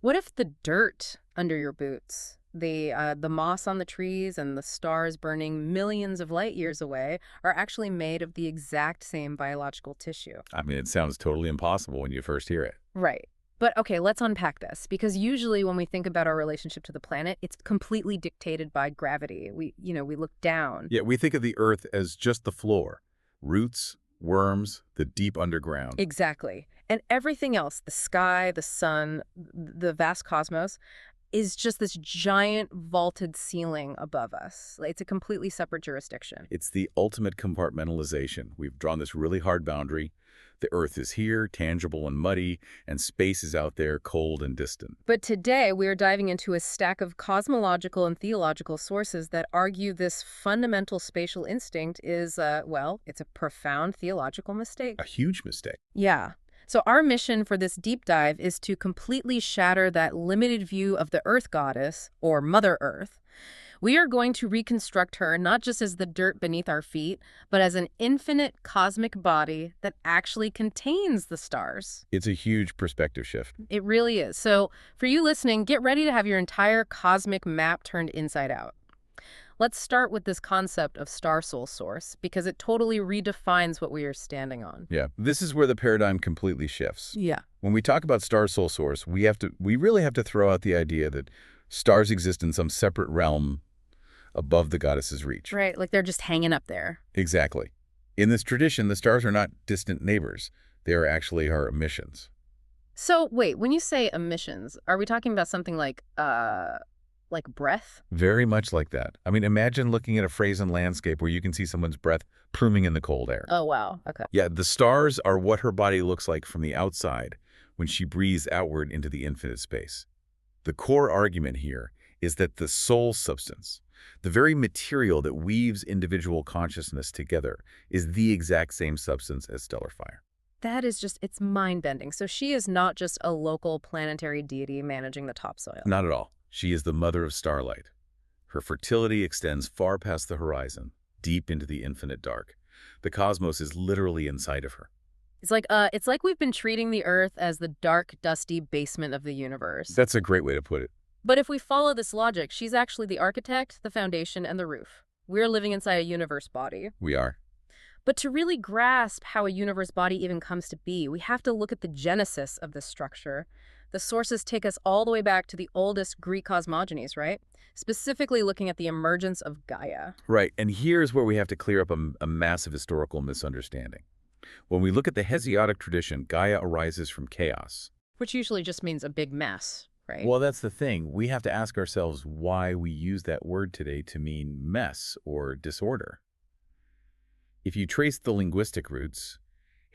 What if the dirt under your boots, the moss on the trees and the stars burning millions of light years away are actually made of the exact same biological tissue? I mean, it sounds totally impossible when you first hear it. Right. But okay, let's unpack this because usually when we think about our relationship to the planet, it's completely dictated by gravity. We look down. Yet we think of the Earth as just the floor. Roots, worms, the deep underground. Exactly. And everything else, the sky, the sun, the vast cosmos, is just this giant vaulted ceiling above us. It's a completely separate jurisdiction. It's the ultimate compartmentalization. We've drawn this really hard boundary. The Earth is here, tangible and muddy, and space is out there, cold and distant. But today, we are diving into a stack of cosmological and theological sources that argue this fundamental spatial instinct is, well, it's a profound theological mistake. A huge mistake. Yeah. So our mission for this deep dive is to completely shatter that limited view of the Earth Goddess, or Mother Earth. We are going to reconstruct her not just as the dirt beneath our feet, but as an infinite cosmic body that actually contains the stars. It's a huge perspective shift. It really is. So for you listening, get ready to have your entire cosmic map turned inside out. Let's start with this concept of StarSoulSource because it totally redefines what we are standing on. Yeah, this is where the paradigm completely shifts. Yeah. When we talk about StarSoulSource, we really have to throw out the idea that stars exist in some separate realm above the goddess's reach. Right, like they're just hanging up there. Exactly. In this tradition, the stars are not distant neighbors. They are actually our emissions. So wait, when you say emissions, are we talking about something like breath? Very much like that. I mean, imagine looking at a frozen landscape where you can see someone's breath pluming in the cold air. Oh, wow. Okay. Yeah, the stars are what her body looks like from the outside when she breathes outward into the infinite space. The core argument here is that the soul substance, the very material that weaves individual consciousness together, is the exact same substance as stellar fire. That is just, it's mind-bending. So she is not just a local planetary deity managing the topsoil. Not at all. She is the mother of starlight. Her fertility extends far past the horizon, deep into the infinite dark. The cosmos is literally inside of her. It's like we've been treating the Earth as the dark, dusty basement of the universe. That's a great way to put it. But if we follow this logic, she's actually the architect, the foundation, and the roof. We're living inside a universe body. We are. But to really grasp how a universe body even comes to be, we have to look at the genesis of this structure. The sources take us all the way back to the oldest Greek cosmogonies, right? Specifically looking at the emergence of Gaia. Right, and here's where we have to clear up a massive historical misunderstanding. When we look at the Hesiodic tradition, Gaia arises from chaos. Which usually just means a big mess, right? Well, that's the thing. We have to ask ourselves why we use that word today to mean mess or disorder. If you trace the linguistic roots,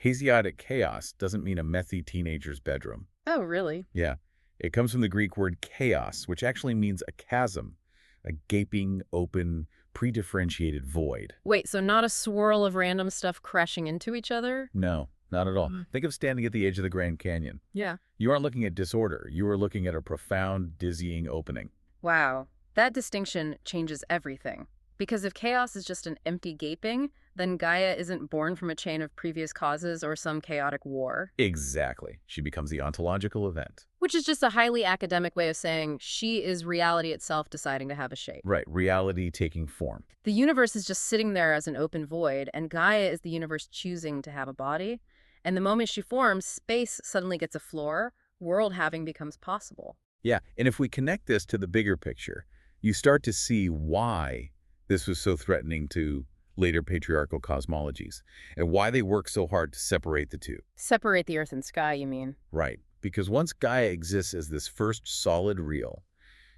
Hesiodic chaos doesn't mean a messy teenager's bedroom. Oh, really? Yeah. It comes from the Greek word chaos, which actually means a chasm, a gaping, open, pre-differentiated void. Wait, so not a swirl of random stuff crashing into each other? No, not at all. Think of standing at the edge of the Grand Canyon. Yeah. You aren't looking at disorder. You are looking at a profound, dizzying opening. Wow. That distinction changes everything. Because if chaos is just an empty gaping, then Gaia isn't born from a chain of previous causes or some chaotic war. Exactly. She becomes the ontological event. Which is just a highly academic way of saying she is reality itself deciding to have a shape. Right, reality taking form. The universe is just sitting there as an open void, and Gaia is the universe choosing to have a body. And the moment she forms, space suddenly gets a floor, world having becomes possible. Yeah, and if we connect this to the bigger picture, you start to see why this was so threatening to later patriarchal cosmologies, and why they work so hard to separate the two. Separate the earth and sky, you mean? Right, because once Gaia exists as this first solid real,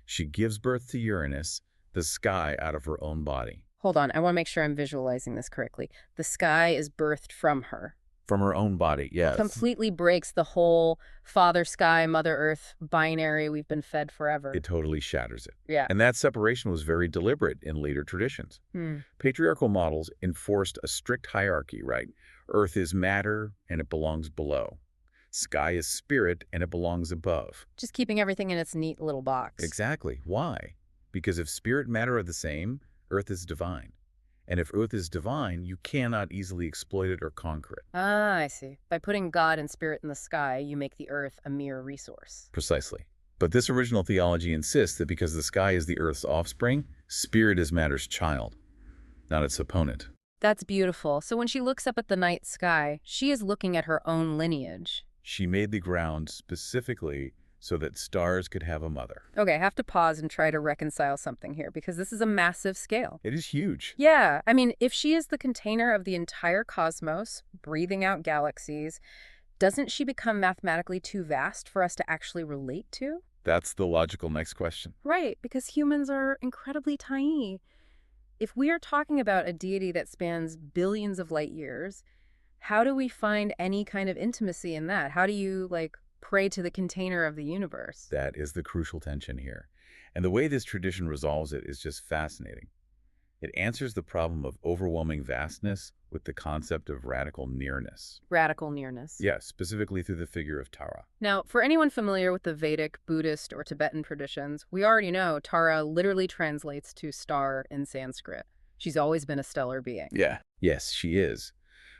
she gives birth to Uranus, the sky, out of her own body. Hold on, I want to make sure I'm visualizing this correctly. The sky is birthed from her. From her own body, yes. Completely breaks the whole Father Sky, Mother Earth binary we've been fed forever. It totally shatters it. Yeah. And that separation was very deliberate in later traditions. Patriarchal models enforced a strict hierarchy, right? Earth is matter, and it belongs below. Sky is spirit, and it belongs above. Just keeping everything in its neat little box. Exactly. Why? Because if spirit and matter are the same, Earth is divine. And if Earth is divine, you cannot easily exploit it or conquer it. Ah, I see. By putting God and spirit in the sky, you make the Earth a mere resource. Precisely. But this original theology insists that because the sky is the Earth's offspring, spirit is matter's child, not its opponent. That's beautiful. So when she looks up at the night sky, she is looking at her own lineage. She made the ground specifically so that stars could have a mother. Okay, I have to pause and try to reconcile something here because this is a massive scale. It is huge. Yeah, I mean, if she is the container of the entire cosmos, breathing out galaxies, doesn't she become mathematically too vast for us to actually relate to? That's the logical next question. Right, because humans are incredibly tiny. If we are talking about a deity that spans billions of light years, how do we find any kind of intimacy in that? How do you, pray to the container of the universe? That is the crucial tension here. And the way this tradition resolves it is just fascinating. It answers the problem of overwhelming vastness with the concept of radical nearness. Radical nearness. Yes, specifically through the figure of Tara. Now, for anyone familiar with the Vedic, Buddhist, or Tibetan traditions, we already know Tara literally translates to star in Sanskrit. She's always been a stellar being. Yeah. Yes, she is.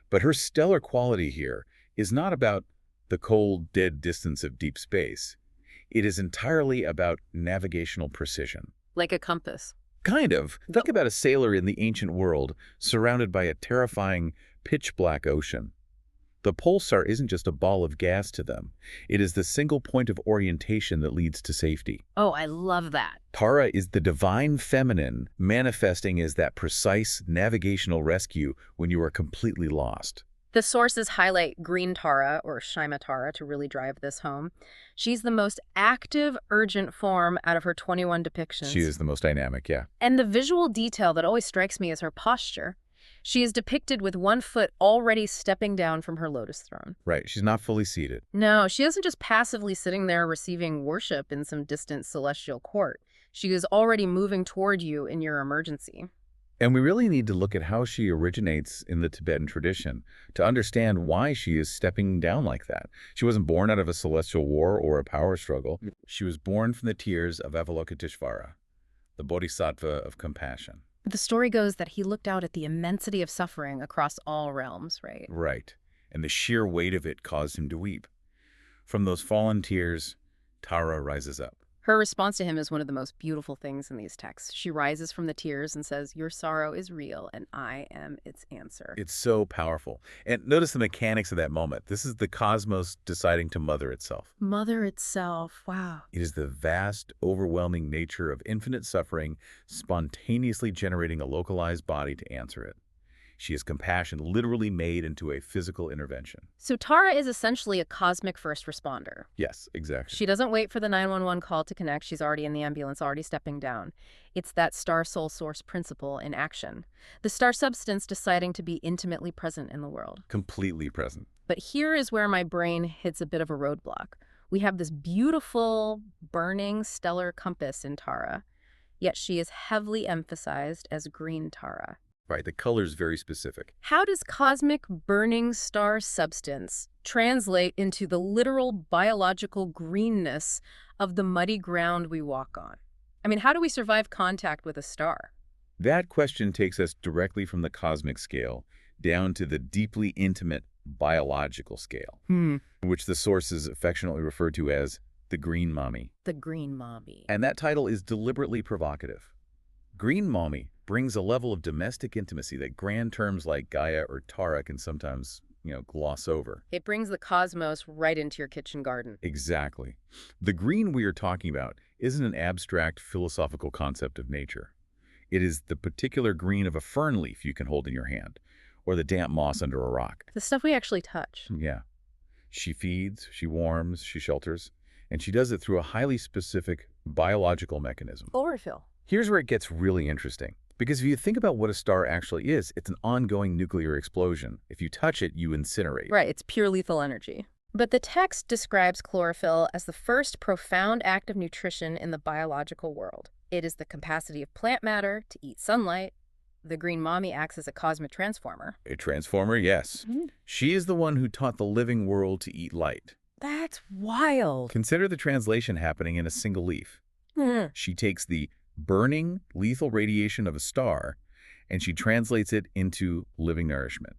But her stellar quality here is not about the cold, dead distance of deep space. It is entirely about navigational precision. Like a compass. Kind of. Think about a sailor in the ancient world surrounded by a terrifying, pitch-black ocean. The pulsar isn't just a ball of gas to them. It is the single point of orientation that leads to safety. Oh, I love that. Tara is the divine feminine manifesting as that precise navigational rescue when you are completely lost. The sources highlight green Tara, or Shima Tara, to really drive this home. She's the most active, urgent form out of her 21 depictions. She is the most dynamic, yeah. And the visual detail that always strikes me is her posture. She is depicted with one foot already stepping down from her lotus throne. Right, she's not fully seated. No, she isn't just passively sitting there receiving worship in some distant celestial court. She is already moving toward you in your emergency. And we really need to look at how she originates in the Tibetan tradition to understand why she is stepping down like that. She wasn't born out of a celestial war or a power struggle. She was born from the tears of Avalokiteshvara, the bodhisattva of compassion. The story goes that he looked out at the immensity of suffering across all realms, right? Right. And the sheer weight of it caused him to weep. From those fallen tears, Tara rises up. Her response to him is one of the most beautiful things in these texts. She rises from the tears and says, "Your sorrow is real, and I am its answer." It's so powerful. And notice the mechanics of that moment. This is the cosmos deciding to mother itself. Mother itself, wow. It is the vast, overwhelming nature of infinite suffering spontaneously generating a localized body to answer it. She is compassion literally made into a physical intervention. So Tara is essentially a cosmic first responder. Yes, exactly. She doesn't wait for the 911 call to connect. She's already in the ambulance, already stepping down. It's that StarSoulSource principle in action. The star substance deciding to be intimately present in the world. Completely present. But here is where my brain hits a bit of a roadblock. We have this beautiful, burning stellar compass in Tara, yet she is heavily emphasized as green Tara. Right, the color is very specific. How does cosmic burning star substance translate into the literal biological greenness of the muddy ground we walk on? I mean, how do we survive contact with a star? That question takes us directly from the cosmic scale down to the deeply intimate biological scale, which the sources affectionately refer to as the green mommy. The green mommy. And that title is deliberately provocative. Green mommy brings a level of domestic intimacy that grand terms like Gaia or Tara can sometimes, gloss over. It brings the cosmos right into your kitchen garden. Exactly. The green we are talking about isn't an abstract philosophical concept of nature. It is the particular green of a fern leaf you can hold in your hand, or the damp moss under a rock. The stuff we actually touch. Yeah. She feeds, she warms, she shelters, and she does it through a highly specific biological mechanism. Chlorophyll. Here's where it gets really interesting. Because if you think about what a star actually is, it's an ongoing nuclear explosion. If you touch it, you incinerate. Right, it's pure lethal energy. But the text describes chlorophyll as the first profound act of nutrition in the biological world. It is the capacity of plant matter to eat sunlight. The green mommy acts as a cosmic transformer. A transformer, yes. She is the one who taught the living world to eat light. That's wild. Consider the translation happening in a single leaf. She takes the burning, lethal radiation of a star, and she translates it into living nourishment.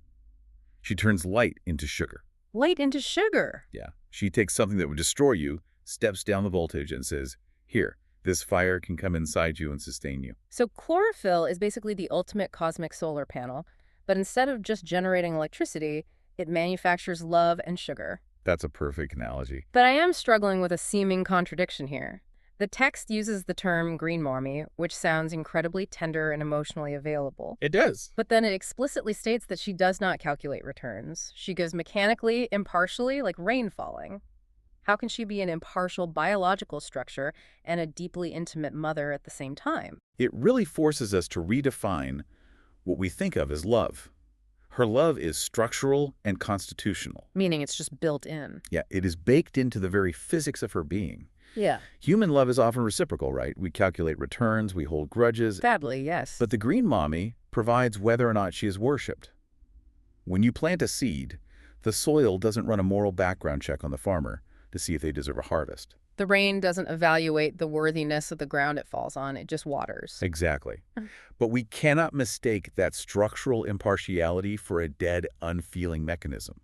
She turns light into sugar. Light into sugar. Yeah. She takes something that would destroy you, steps down the voltage and says, here, this fire can come inside you and sustain you. So chlorophyll is basically the ultimate cosmic solar panel, but instead of just generating electricity, it manufactures love and sugar. That's a perfect analogy. But I am struggling with a seeming contradiction here. The text uses the term green mommy, which sounds incredibly tender and emotionally available. It does. But then it explicitly states that she does not calculate returns. She goes mechanically, impartially, like rain falling. How can she be an impartial biological structure and a deeply intimate mother at the same time? It really forces us to redefine what we think of as love. Her love is structural and constitutional. Meaning it's just built in. Yeah, it is baked into the very physics of her being. Yeah. Human love is often reciprocal, right? We calculate returns, we hold grudges. Sadly, yes. But the green mommy provides whether or not she is worshipped. When you plant a seed, the soil doesn't run a moral background check on the farmer to see if they deserve a harvest. The rain doesn't evaluate the worthiness of the ground it falls on. It just waters. Exactly. But we cannot mistake that structural impartiality for a dead, unfeeling mechanism.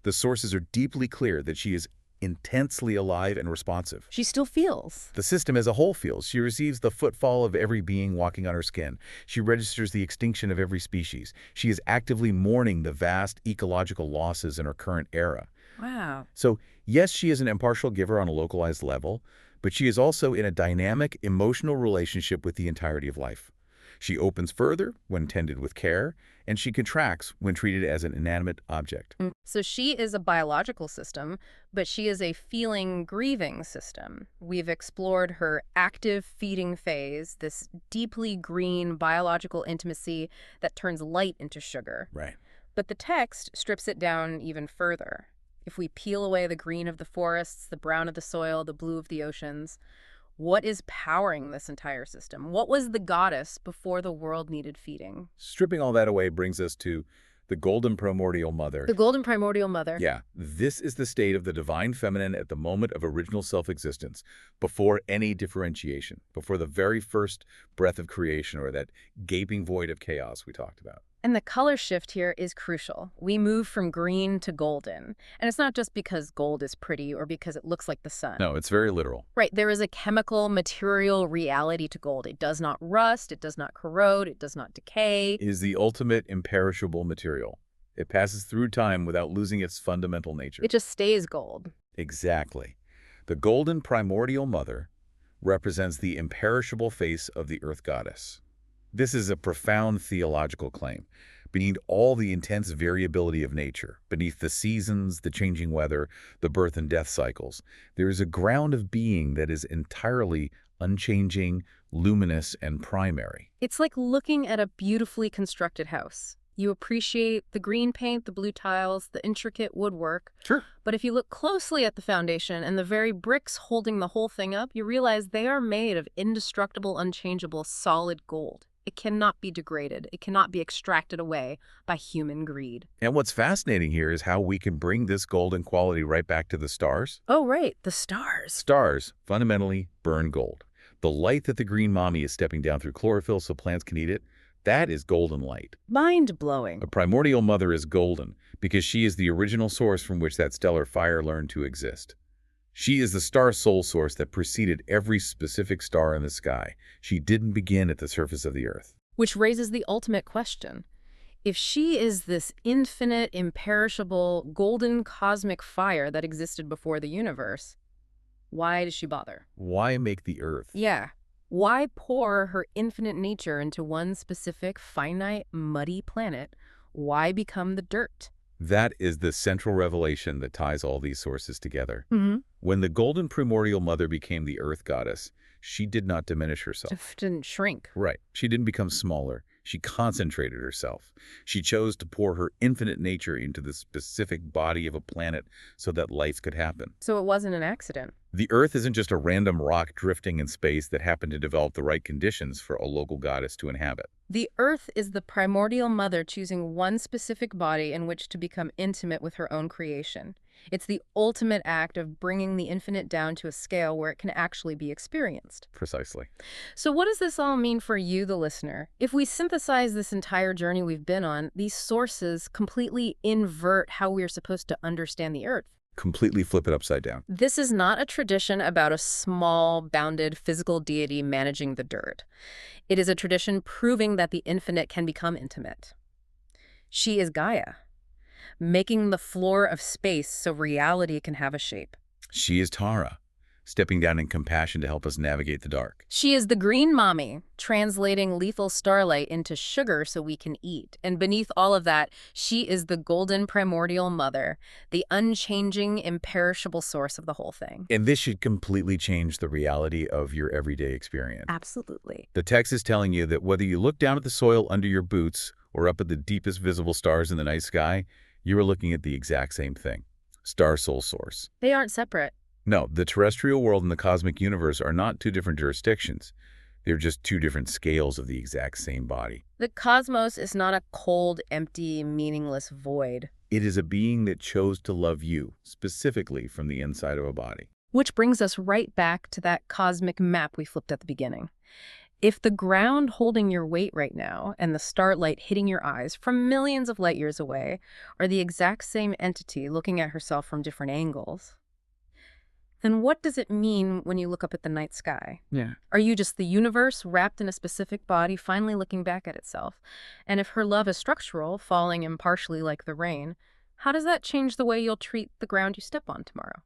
The sources are deeply clear that she is intensely alive and responsive. She still feels. The system as a whole feels. She receives the footfall of every being walking on her skin. She registers the extinction of every species. She is actively mourning the vast ecological losses in her current era. Wow. So, yes, she is an impartial giver on a localized level, but she is also in a dynamic, emotional relationship with the entirety of life. She opens further when tended with care, and she contracts when treated as an inanimate object. So she is a biological system, but she is a feeling, grieving system. We've explored her active feeding phase, this deeply green biological intimacy that turns light into sugar. Right. But the text strips it down even further. If we peel away the green of the forests, the brown of the soil, the blue of the oceans, what is powering this entire system? What was the goddess before the world needed feeding? Stripping all that away brings us to the golden primordial mother. The golden primordial mother. Yeah, this is the state of the divine feminine at the moment of original self-existence, before any differentiation, before the very first breath of creation or that gaping void of chaos we talked about. And the color shift here is crucial. We move from green to golden. And it's not just because gold is pretty or because it looks like the sun. No, it's very literal. Right, there is a chemical, material reality to gold. It does not rust, it does not corrode, it does not decay. It is the ultimate imperishable material. It passes through time without losing its fundamental nature. It just stays gold. Exactly. The golden primordial mother represents the imperishable face of the earth goddess. This is a profound theological claim. Beneath all the intense variability of nature, beneath the seasons, the changing weather, the birth and death cycles, there is a ground of being that is entirely unchanging, luminous, and primary. It's like looking at a beautifully constructed house. You appreciate the green paint, the blue tiles, the intricate woodwork. Sure. But if you look closely at the foundation and the very bricks holding the whole thing up, you realize they are made of indestructible, unchangeable, solid gold. It cannot be degraded. It cannot be extracted away by human greed. And what's fascinating here is how we can bring this golden quality right back to the stars. Oh, right, the stars. Stars fundamentally burn gold. The light that the green mommy is stepping down through chlorophyll so plants can eat it, that is golden light. Mind-blowing. A primordial mother is golden because she is the original source from which that stellar fire learned to exist. She is the StarSoulSource that preceded every specific star in the sky. She didn't begin at the surface of the earth. Which raises the ultimate question. If she is this infinite, imperishable, golden cosmic fire that existed before the universe, why does she bother? Why make the earth? Yeah. Why pour her infinite nature into one specific, finite, muddy planet? Why become the dirt? That is the central revelation that ties all these sources together. Mm-hmm. When the golden primordial mother became the earth goddess, she did not diminish herself. Didn't shrink. Right. She didn't become smaller. She concentrated herself. She chose to pour her infinite nature into the specific body of a planet so that life could happen. So it wasn't an accident. The Earth isn't just a random rock drifting in space that happened to develop the right conditions for a local goddess to inhabit. The Earth is the primordial mother choosing one specific body in which to become intimate with her own creation. It's the ultimate act of bringing the infinite down to a scale where it can actually be experienced. Precisely. So what does this all mean for you, the listener? If we synthesize this entire journey we've been on, these sources completely invert how we're supposed to understand the Earth. Completely flip it upside down. This is not a tradition about a small, bounded physical deity managing the dirt. It is a tradition proving that the infinite can become intimate. She is Gaia, making the floor of space so reality can have a shape. She is Tara, stepping down in compassion to help us navigate the dark. She is the green mommy, translating lethal starlight into sugar so we can eat. And beneath all of that, she is the golden primordial mother, the unchanging, imperishable source of the whole thing. And this should completely change the reality of your everyday experience. Absolutely. The text is telling you that whether you look down at the soil under your boots or up at the deepest visible stars in the night sky, you are looking at the exact same thing. StarSoulSource. They aren't separate. No, the terrestrial world and the cosmic universe are not two different jurisdictions. They're just two different scales of the exact same body. The cosmos is not a cold, empty, meaningless void. It is a being that chose to love you, specifically from the inside of a body. Which brings us right back to that cosmic map we flipped at the beginning. If the ground holding your weight right now and the starlight hitting your eyes from millions of light years away are the exact same entity looking at herself from different angles, then what does it mean when you look up at the night sky? Yeah. Are you just the universe wrapped in a specific body finally looking back at itself? And if her love is structural, falling impartially like the rain, how does that change the way you'll treat the ground you step on tomorrow?